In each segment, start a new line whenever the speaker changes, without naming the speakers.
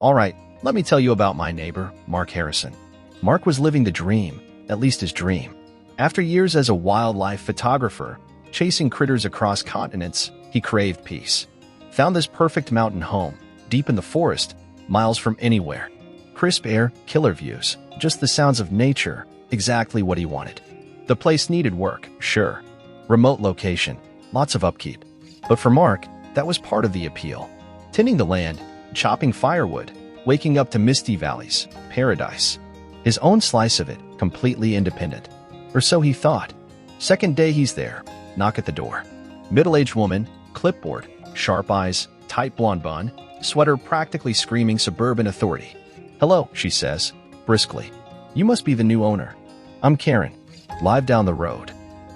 All right, let me tell you about my neighbor, Mark Harrison. Mark was living the dream, at least his dream. After years as a wildlife photographer, chasing critters across continents, he craved peace. Found this perfect mountain home, deep in the forest, miles from anywhere. Crisp air, killer views, just the sounds of nature, exactly what he wanted. The place needed work, sure. Remote location, lots of upkeep. But for Mark, that was part of the appeal. Tending the land, chopping firewood, waking up to misty valleys, paradise. His own slice of it, completely independent. Or so he thought. Second day he's there, knock at the door. Middle-aged woman, clipboard, sharp eyes, tight blonde bun, sweater practically screaming suburban authority. Hello, she says, briskly. You must be the new owner. I'm Karen. Live down the road.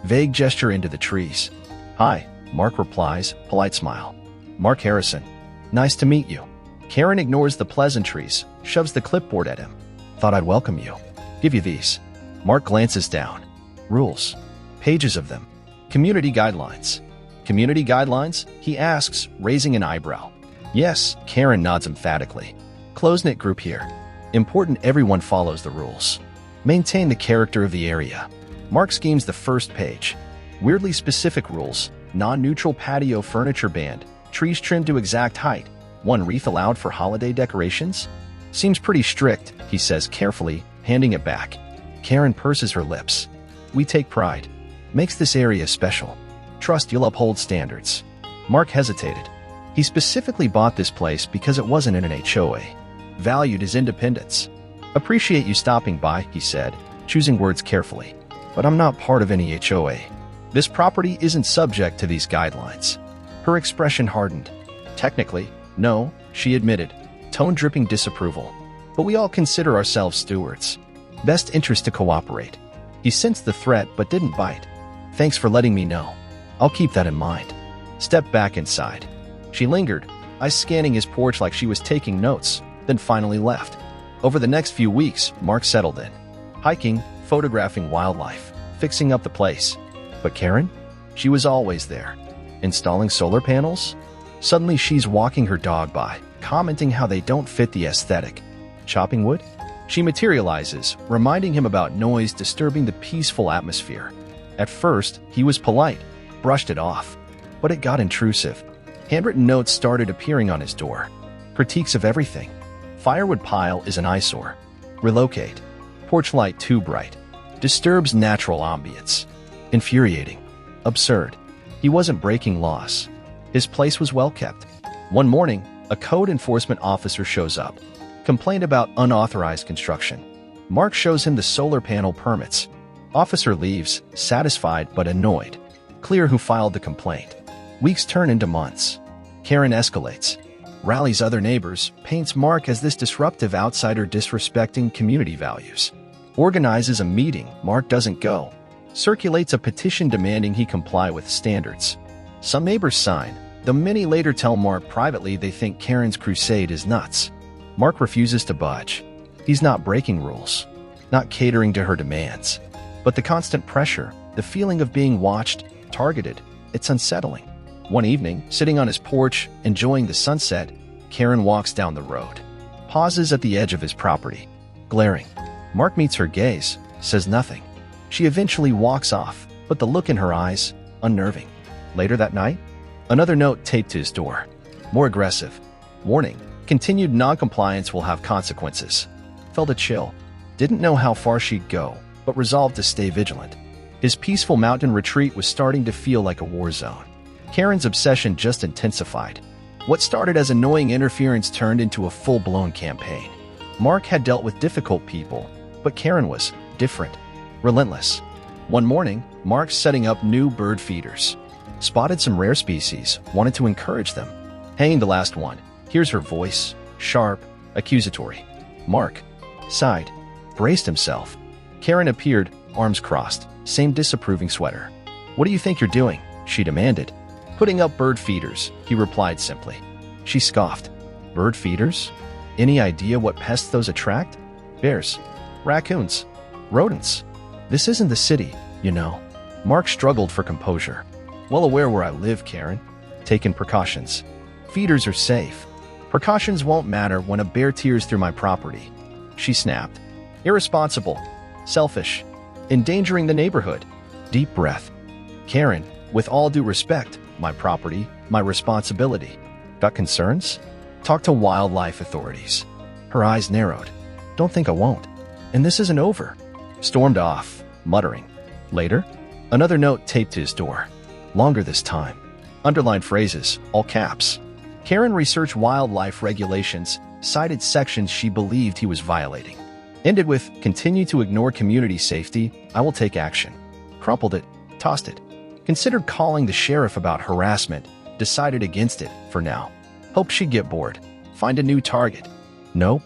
Vague gesture into the trees. Hi, Mark replies, polite smile. Mark Harrison. Nice to meet you. Karen ignores the pleasantries, shoves the clipboard at him. Thought I'd welcome you. Give you these. Mark glances down. Rules. Pages of them. Community guidelines. Community guidelines? He asks, raising an eyebrow. Yes, Karen nods emphatically. Close-knit group here. Important everyone follows the rules. Maintain the character of the area. Mark schemes the first page. Weirdly specific rules. Non-neutral patio furniture banned. Trees trimmed to exact height. One wreath allowed for holiday decorations? Seems pretty strict, he says carefully, handing it back. Karen purses her lips. We take pride. Makes this area special. Trust you'll uphold standards. Mark hesitated. He specifically bought this place because it wasn't in an HOA. Valued his independence. Appreciate you stopping by, he said, choosing words carefully. But I'm not part of any HOA. This property isn't subject to these guidelines. Her expression hardened. Technically, no, she admitted, tone dripping disapproval. But we all consider ourselves stewards. Best interest to cooperate. He sensed the threat but didn't bite. Thanks for letting me know. I'll keep that in mind. Stepped back inside. She lingered, eyes scanning his porch like she was taking notes, then finally left. Over the next few weeks, Mark settled in. Hiking, photographing wildlife, fixing up the place. But Karen? She was always there. Installing solar panels? Suddenly she's walking her dog by, commenting how they don't fit the aesthetic. Chopping wood? She materializes, reminding him about noise disturbing the peaceful atmosphere. At first, he was polite, brushed it off. But it got intrusive. Handwritten notes started appearing on his door. Critiques of everything. Firewood pile is an eyesore. Relocate. Porch light too bright. Disturbs natural ambience. Infuriating. Absurd. He wasn't breaking laws. His place was well kept. One morning, a code enforcement officer shows up. Complained about unauthorized construction. Mark shows him the solar panel permits. Officer leaves, satisfied but annoyed. Clear who filed the complaint. Weeks turn into months. Karen escalates. Rallies other neighbors, paints Mark as this disruptive outsider disrespecting community values. Organizes a meeting, Mark doesn't go. Circulates a petition demanding he comply with standards. Some neighbors sign, though many later tell Mark privately they think Karen's crusade is nuts. Mark refuses to budge. He's not breaking rules, not catering to her demands. But the constant pressure, the feeling of being watched, targeted, it's unsettling. One evening, sitting on his porch, enjoying the sunset, Karen walks down the road. Pauses at the edge of his property. Glaring. Mark meets her gaze, says nothing. She eventually walks off, but the look in her eyes, unnerving. Later that night, another note taped to his door. More aggressive. Warning. Continued non-compliance will have consequences. Felt a chill. Didn't know how far she'd go, but resolved to stay vigilant. His peaceful mountain retreat was starting to feel like a war zone. Karen's obsession just intensified. What started as annoying interference turned into a full-blown campaign. Mark had dealt with difficult people, but Karen was different, relentless. One morning, Mark's setting up new bird feeders. Spotted some rare species, wanted to encourage them. Hanging the last one, hears her voice, sharp, accusatory. Mark sighed, braced himself. Karen appeared, arms crossed, same disapproving sweater. What do you think you're doing? She demanded. Putting up bird feeders, he replied simply. She scoffed. Bird feeders? Any idea what pests those attract? Bears, raccoons, rodents. This isn't the city, you know. Mark struggled for composure. Well aware where I live, Karen. Taken precautions. Feeders are safe. Precautions won't matter when a bear tears through my property. She snapped. Irresponsible. Selfish. Endangering the neighborhood. Deep breath. Karen, with all due respect, my property, my responsibility. Got concerns? Talk to wildlife authorities. Her eyes narrowed. Don't think I won't. And this isn't over. Stormed off, muttering. Later, another note taped to his door. Longer this time. Underlined phrases, all caps. Karen researched wildlife regulations, cited sections she believed he was violating. Ended with, continue to ignore community safety, I will take action. Crumpled it, tossed it. Considered calling the sheriff about harassment, decided against it for now. Hoped she'd get bored. Find a new target. Nope.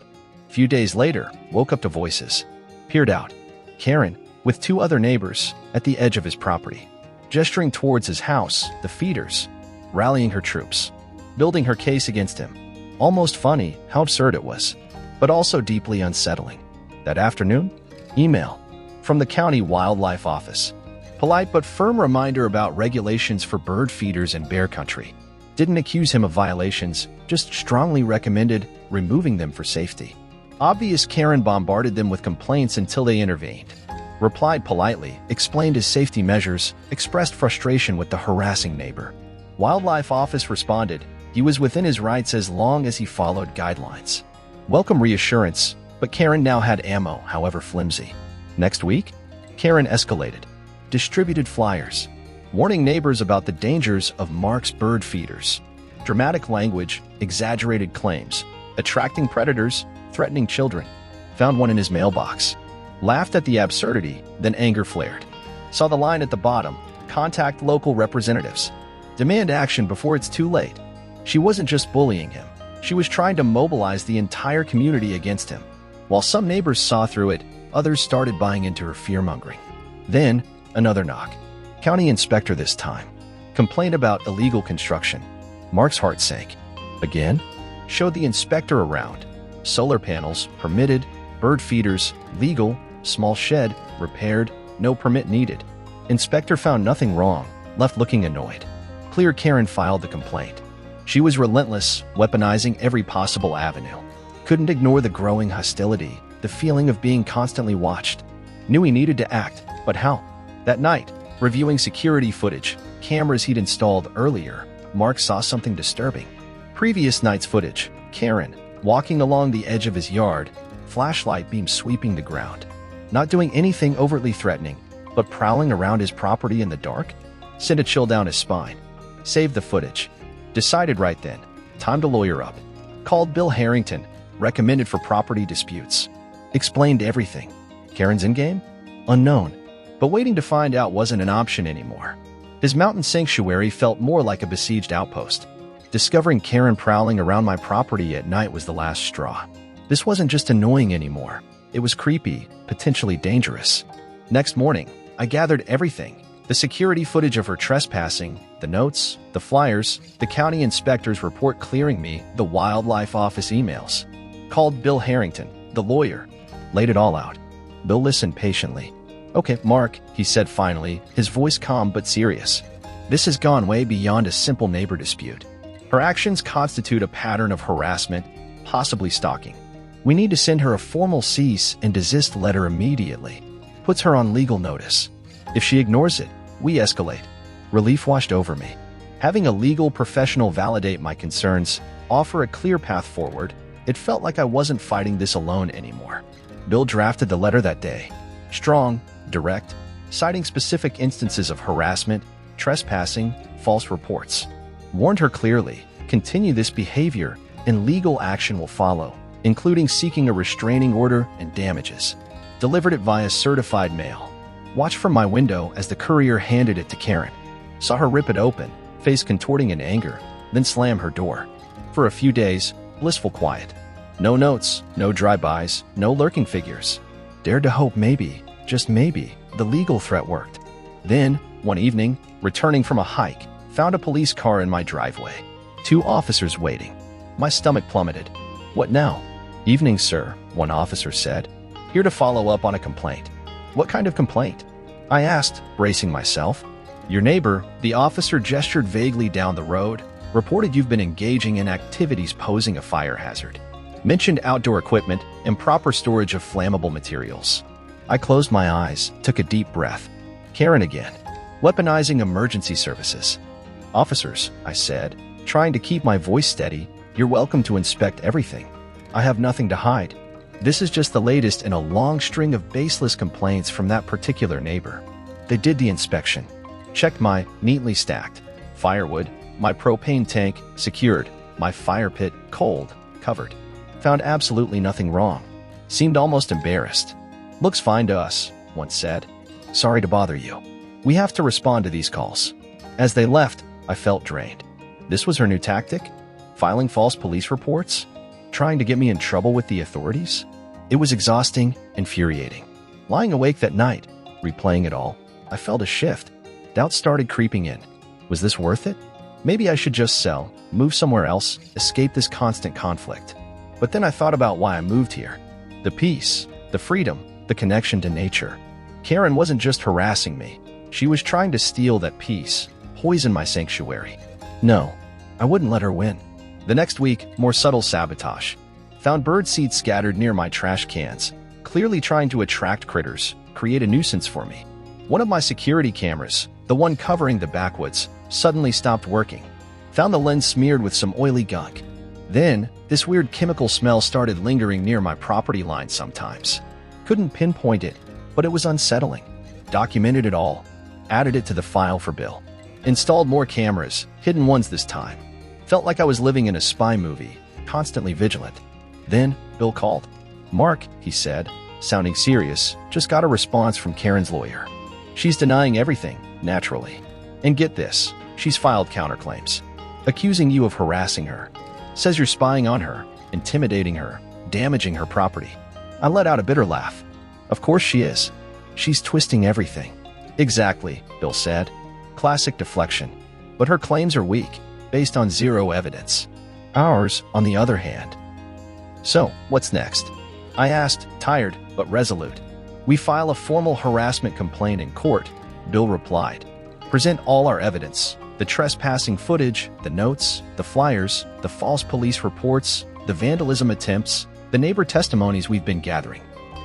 Few days later, woke up to voices. Peered out. Karen, with 2 other neighbors, at the edge of his property. Gesturing towards his house, the feeders. Rallying her troops. Building her case against him. Almost funny how absurd it was, but also deeply unsettling. That afternoon, email from the county wildlife office. Polite but firm reminder about regulations for bird feeders in bear country. Didn't accuse him of violations, just strongly recommended removing them for safety. Obvious Karen bombarded them with complaints until they intervened. Replied politely, explained his safety measures, expressed frustration with the harassing neighbor. Wildlife office responded, he was within his rights as long as he followed guidelines. Welcome reassurance, but Karen now had ammo, however flimsy. Next week, Karen escalated. Distributed flyers, warning neighbors about the dangers of Mark's bird feeders. Dramatic language, exaggerated claims, attracting predators, threatening children. Found one in his mailbox. Laughed at the absurdity, then anger flared. Saw the line at the bottom, contact local representatives. Demand action before it's too late. She wasn't just bullying him. She was trying to mobilize the entire community against him. While some neighbors saw through it, others started buying into her fear-mongering. Then, another knock. County inspector this time. Complained about illegal construction. Mark's heart sank. Again? Showed the inspector around. Solar panels, permitted. Bird feeders, legal. Small shed, repaired. No permit needed. Inspector found nothing wrong, left looking annoyed. Clear Karen filed the complaint. She was relentless, weaponizing every possible avenue. Couldn't ignore the growing hostility, the feeling of being constantly watched. Knew he needed to act, but how? That night, reviewing security footage, cameras he'd installed earlier, Mark saw something disturbing. Previous night's footage, Karen, walking along the edge of his yard, flashlight beam sweeping the ground. Not doing anything overtly threatening, but prowling around his property in the dark? Sent a chill down his spine. Saved the footage. Decided right then, time to lawyer up. Called Bill Harrington, recommended for property disputes. Explained everything. Karen's in-game? Unknown. But waiting to find out wasn't an option anymore. His mountain sanctuary felt more like a besieged outpost. Discovering Karen prowling around my property at night was the last straw. This wasn't just annoying anymore. It was creepy, potentially dangerous. Next morning, I gathered everything. The security footage of her trespassing, the notes, the flyers, the county inspector's report clearing me, the wildlife office emails. Called Bill Harrington, the lawyer. Laid it all out. Bill listened patiently. Okay, Mark, he said finally, his voice calm but serious. This has gone way beyond a simple neighbor dispute. Her actions constitute a pattern of harassment, possibly stalking. We need to send her a formal cease and desist letter immediately. Puts her on legal notice. If she ignores it, we escalate. Relief washed over me. Having a legal professional validate my concerns, offer a clear path forward, it felt like I wasn't fighting this alone anymore. Bill drafted the letter that day. Strong, direct, citing specific instances of harassment, trespassing, false reports. Warned her clearly, continue this behavior and legal action will follow, including seeking a restraining order and damages. Delivered it via certified mail. Watched from my window as the courier handed it to Karen. Saw her rip it open, face contorting in anger, then slam her door. For a few days, blissful quiet. No notes, no drive-bys, no lurking figures. Dared to hope maybe, just maybe, the legal threat worked. Then, one evening, returning from a hike, found a police car in my driveway. 2 officers waiting. My stomach plummeted. What now? Evening, sir, one officer said. Here to follow up on a complaint. What kind of complaint? I asked, bracing myself. Your neighbor, the officer gestured vaguely down the road. Reported you've been engaging in activities posing a fire hazard. Mentioned outdoor equipment, improper storage of flammable materials. I closed my eyes, took a deep breath. Karen again. Weaponizing emergency services. Officers, I said, trying to keep my voice steady, you're welcome to inspect everything. I have nothing to hide. This is just the latest in a long string of baseless complaints from that particular neighbor. They did the inspection. Checked my neatly stacked firewood, my propane tank secured, my fire pit cold, covered. Found absolutely nothing wrong. Seemed almost embarrassed. Looks fine to us, once said. Sorry to bother you. We have to respond to these calls. As they left, I felt drained. This was her new tactic? Filing false police reports? Trying to get me in trouble with the authorities? It was exhausting, infuriating. Lying awake that night, replaying it all, I felt a shift. Doubt started creeping in. Was this worth it? Maybe I should just sell, move somewhere else, escape this constant conflict. But then I thought about why I moved here. The peace, the freedom, the connection to nature. Karen wasn't just harassing me. She was trying to steal that peace, poison my sanctuary. No, I wouldn't let her win. The next week, more subtle sabotage. Found bird seed scattered near my trash cans, clearly trying to attract critters, create a nuisance for me. One of my security cameras, the one covering the backwoods, suddenly stopped working. Found the lens smeared with some oily gunk. Then, this weird chemical smell started lingering near my property line sometimes. Couldn't pinpoint it, but it was unsettling. Documented it all. Added it to the file for Bill. Installed more cameras, hidden ones this time. Felt like I was living in a spy movie, constantly vigilant. Then, Bill called. Mark, he said, sounding serious, just got a response from Karen's lawyer. She's denying everything, naturally. And get this, she's filed counterclaims. Accusing you of harassing her. Says you're spying on her, intimidating her, damaging her property. I let out a bitter laugh. Of course she is. She's twisting everything. Exactly, Bill said. Classic deflection. But her claims are weak, based on zero evidence. Ours, on the other hand. So, what's next? I asked, tired but resolute. We file a formal harassment complaint in court, Bill replied. Present all our evidence. The trespassing footage, the notes, the flyers, the false police reports, the vandalism attempts, the neighbor testimonies we've been gathering.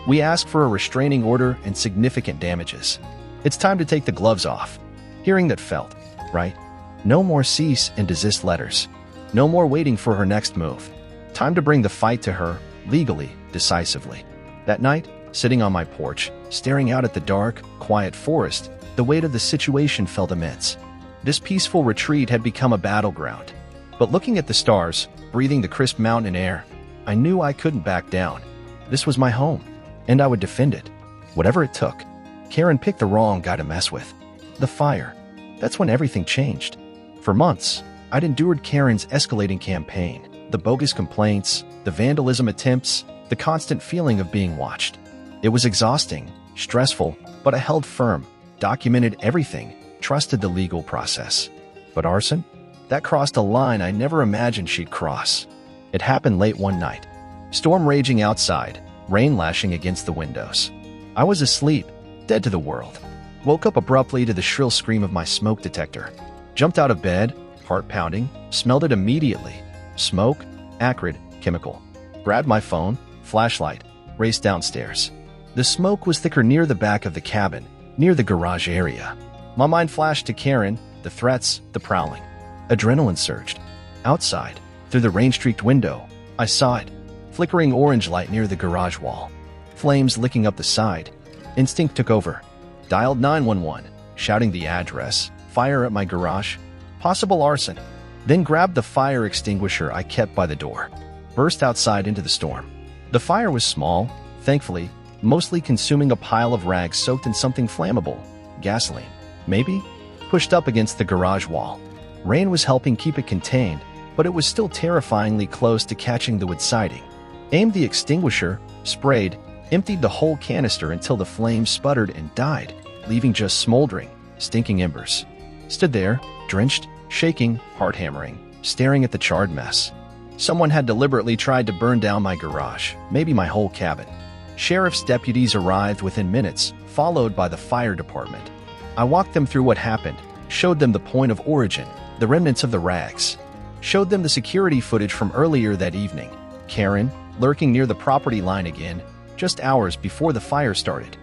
We ask for a restraining order and significant damages. It's time to take the gloves off. Hearing that felt, right? No more cease and desist letters. No more waiting for her next move. Time to bring the fight to her, legally, decisively. That night, sitting on my porch, staring out at the dark, quiet forest, the weight of the situation felt immense. This peaceful retreat had become a battleground. But looking at the stars, breathing the crisp mountain air, I knew I couldn't back down. This was my home, and I would defend it, whatever it took. Karen picked the wrong guy to mess with. The fire. That's when everything changed. For months, I'd endured Karen's escalating campaign, the bogus complaints, the vandalism attempts, the constant feeling of being watched. It was exhausting, stressful, but I held firm, documented everything, trusted the legal process. But arson? That crossed a line I never imagined she'd cross. It happened late one night. Storm raging outside, rain lashing against the windows. I was asleep, dead to the world. Woke up abruptly to the shrill scream of my smoke detector. Jumped out of bed, heart pounding, smelled it immediately. Smoke, acrid, chemical. Grabbed my phone, flashlight, raced downstairs. The smoke was thicker near the back of the cabin, near the garage area. My mind flashed to Karen, the threats, the prowling. Adrenaline surged. Outside, through the rain-streaked window, I saw it. Flickering orange light near the garage wall. Flames licking up the side. Instinct took over. Dialed 911, shouting the address. Fire at my garage. Possible arson. Then grabbed the fire extinguisher I kept by the door. Burst outside into the storm. The fire was small, thankfully, mostly consuming a pile of rags soaked in something flammable. Gasoline. Maybe? Pushed up against the garage wall. Rain was helping keep it contained, but it was still terrifyingly close to catching the wood siding. Aimed the extinguisher, sprayed, emptied the whole canister until the flames sputtered and died, leaving just smoldering, stinking embers. Stood there, drenched, shaking, heart hammering, staring at the charred mess. Someone had deliberately tried to burn down my garage, maybe my whole cabin. Sheriff's deputies arrived within minutes, followed by the fire department. I walked them through what happened, showed them the point of origin, the remnants of the rags. showed them the security footage from earlier that evening. Karen, lurking near the property line again, just hours before the fire started.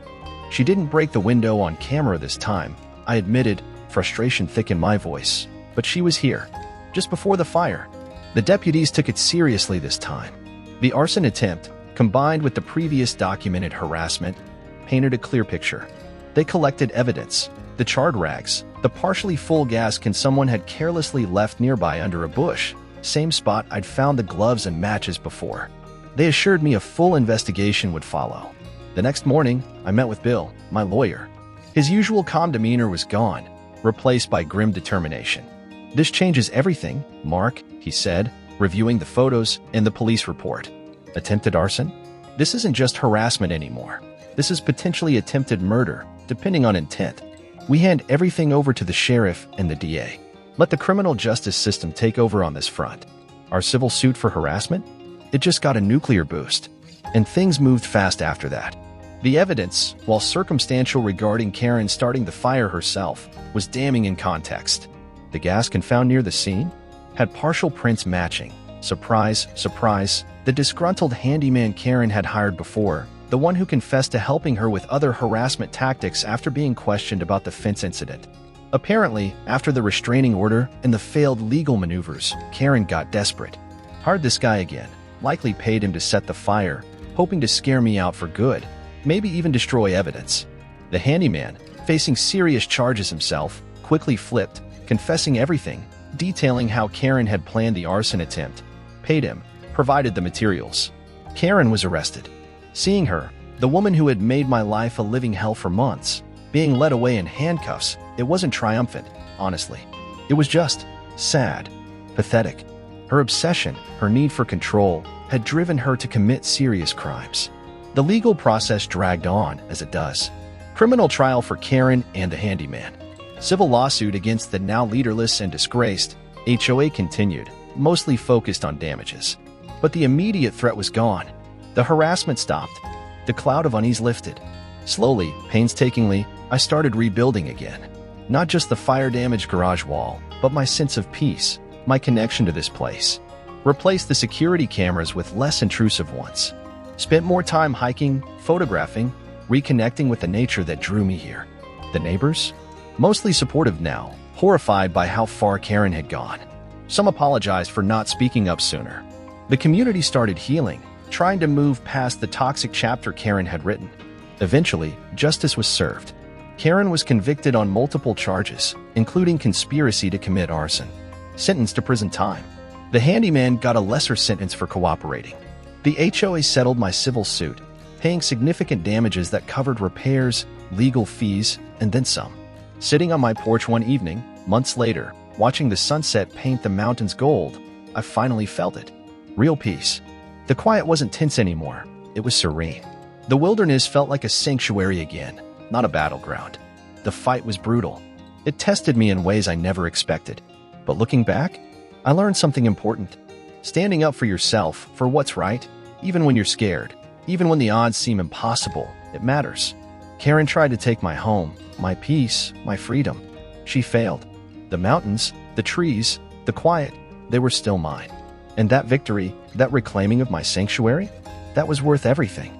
She didn't break the window on camera this time, I admitted, frustration thick in my voice. But she was here, just before the fire. The deputies took it seriously this time. The arson attempt, combined with the previous documented harassment, painted a clear picture. They collected evidence, the charred rags, the partially full gas can someone had carelessly left nearby under a bush, same spot I'd found the gloves and matches before. They assured me a full investigation would follow. The next morning, I met with Bill, my lawyer. His usual calm demeanor was gone, replaced by grim determination. "This changes everything, Mark," he said, reviewing the photos and the police report. "Attempted arson? This isn't just harassment anymore. This is potentially attempted murder, depending on intent. We hand everything over to the sheriff and the DA. Let the criminal justice system take over on this front." Our civil suit for harassment? It just got a nuclear boost. And things moved fast after that. The evidence, while circumstantial regarding Karen starting the fire herself, was damning in context. The gas can found near the scene had partial prints matching. Surprise, surprise, the disgruntled handyman Karen had hired before, the one who confessed to helping her with other harassment tactics after being questioned about the fence incident. Apparently, after the restraining order and the failed legal maneuvers, Karen got desperate. Hired this guy again, likely paid him to set the fire, hoping to scare me out for good, maybe even destroy evidence. The handyman, facing serious charges himself, quickly flipped, confessing everything, detailing how Karen had planned the arson attempt, paid him, provided the materials. Karen was arrested. Seeing her, the woman who had made my life a living hell for months, being led away in handcuffs, it wasn't triumphant, honestly. It was just sad, pathetic. Her obsession, her need for control, had driven her to commit serious crimes. The legal process dragged on, as it does. Criminal trial for Karen and the handyman. Civil lawsuit against the now leaderless and disgraced HOA continued, mostly focused on damages. But the immediate threat was gone. The harassment stopped. The cloud of unease lifted. Slowly, painstakingly, I started rebuilding again. Not just the fire-damaged garage wall, but my sense of peace, my connection to this place. Replaced the security cameras with less intrusive ones. Spent more time hiking, photographing, reconnecting with the nature that drew me here. The neighbors? Mostly supportive now, horrified by how far Karen had gone. Some apologized for not speaking up sooner. The community started healing, trying to move past the toxic chapter Karen had written. Eventually, justice was served. Karen was convicted on multiple charges, including conspiracy to commit arson. Sentenced to prison time. The handyman got a lesser sentence for cooperating. The HOA settled my civil suit, paying significant damages that covered repairs, legal fees, and then some. Sitting on my porch one evening, months later, watching the sunset paint the mountains gold, I finally felt it. Real peace. The quiet wasn't tense anymore. It was serene. The wilderness felt like a sanctuary again, not a battleground. The fight was brutal. It tested me in ways I never expected. But looking back, I learned something important. Standing up for yourself, for what's right, even when you're scared, even when the odds seem impossible, it matters. Karen tried to take my home, my peace, my freedom. She failed. The mountains, the trees, the quiet, they were still mine. And that victory, that reclaiming of my sanctuary, that was worth everything.